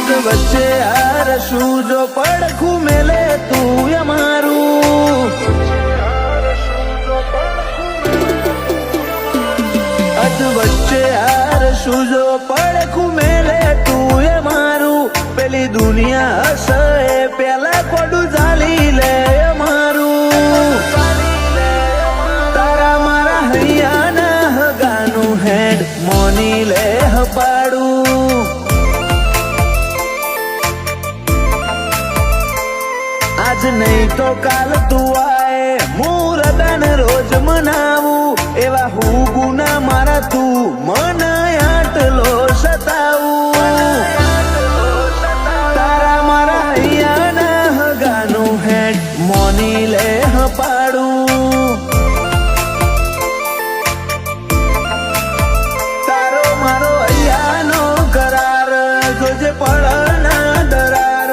અધ વચ્ચે હાર શું જો પડખું મેલે તું અમારું, અધ વચ્ચે હાર શું જો પડખું મેલે તું અમારું, પેલી દુનિયા હશે પેલા કોડું ઝાલી લે અમારું, તારા મારા હૈયાના હગાનું હેડ મોની લે હપાડું, આજ નહીં તો કાલ તું આય મુરદન રોજ મનાવું, એવા હું ગુના મારા તું મન આટલો સતાવું, તારા મારા હૈયાના હગાનું હેડ મોની લે હપાડું, તારો મારો હૈયાનો કરાર જોજે પડના દરાર,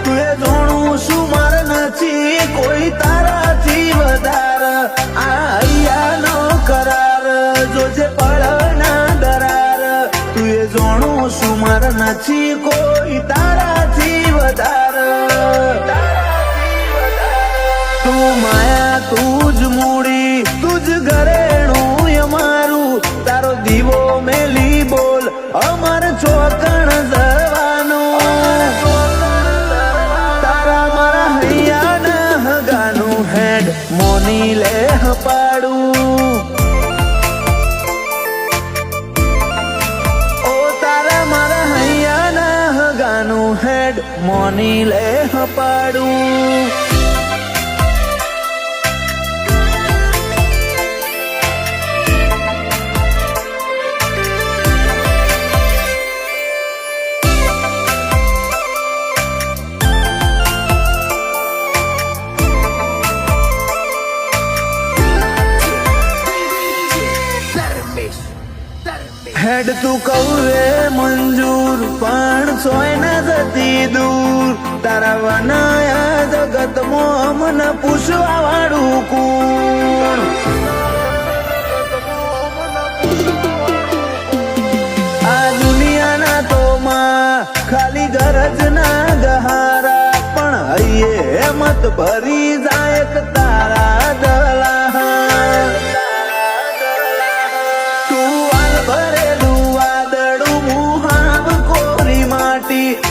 તું એ જોણું શું માર નથી કોઈ તારાથી વધાર, આ હૈયાનો કરાર જોજે પડના દરાર, તું એ જોણું શું માર નથી કોઈ તારાથી વધાર, તું માયા તું જ મૂડી તું જ ઘરેણું અમારું, તારો દીવો મેલી બોલ અમર ચોકણ જવાનું, તારા મારા હૈયાના હગાનું હેડ મોની લે હપાડું, ઓ તારા મારા હૈયાના હગાનું હેડ મોની લે હપાડું. હેડ તું કહું રે મંજૂર પણ સોય ન જતી દૂર, તારા વનાયા જગતમાં મને પૂછવા વાળું કોણ, આ દુનિયાના તો માં ખાલી ગરજ ના ગહારા, પણ હૈયે મત ભરી જાય કે તારા દલા,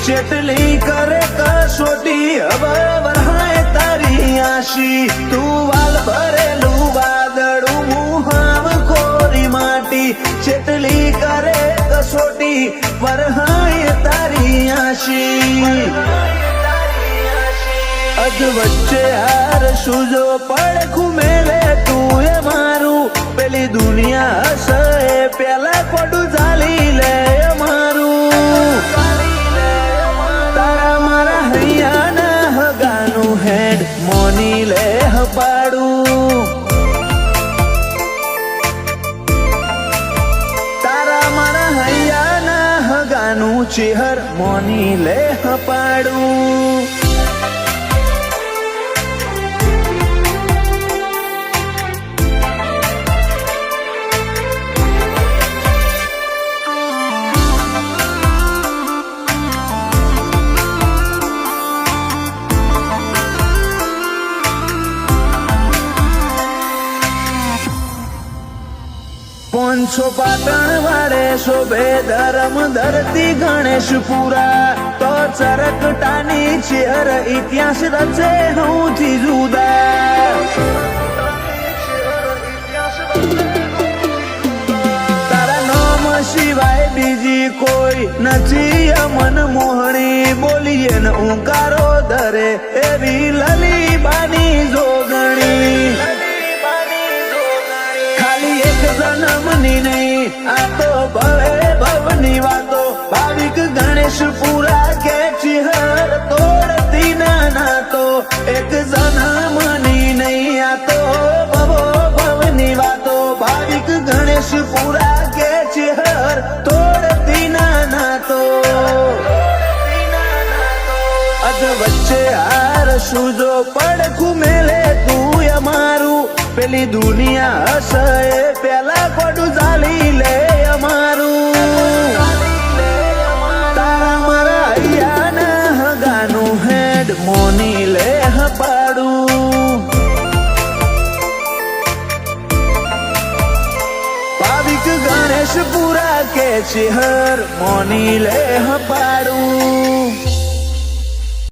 ચેટલી કરે કસોટી હવે વરહાય તારી આશી, તું વાલ ભરેલું વાદળું મુહાવ કોરી માટી, ચેટલી કરે કસોટી વરહાય તારી આશી, અધ વચ્ચે હાર શું જો પડખું મેલે તું એ મારું, પેલી દુનિયા હશે પેલા કોડું ઝાલી લે અમારું, તારા મારા હૈયાના હગાનું હેડ મોની લે હપાડું, તારા મારા હૈયાના હગાનું ચેહર મોની લે હપાડું. પોંછો પાટણ વાળે શોભે ધર્મ ધરતી ગણેશપુરા, તો ચરકટાની ચેહર ઇતિહાસ રચે હઉથી જુદા, તારા નામ સિવાય બીજી કોઈ નથી અમન મોહણી, બોલીએ ને ઉંકારો ધરે એવી લલીબાની જોગણી, જન્મની નહીં આ તો ભવે ભવની વાતો, ભાવિક ગણેશપુરા કે ચિહર તોડતી ના તો, એક જન્મની નહીં આ તો ભવો ભવની વાતો, ભાવિક ગણેશપુરા કે ચિહર તોડતી ના તો, અધ વચ્ચે હાર શું જો પડખું મેલે તું અમારું, પેલી દુનિયા હશે પેલા કોડું ઝાલી લે અમારું, તારા મારા હૈયા કે શિહર મોની લે હપાડું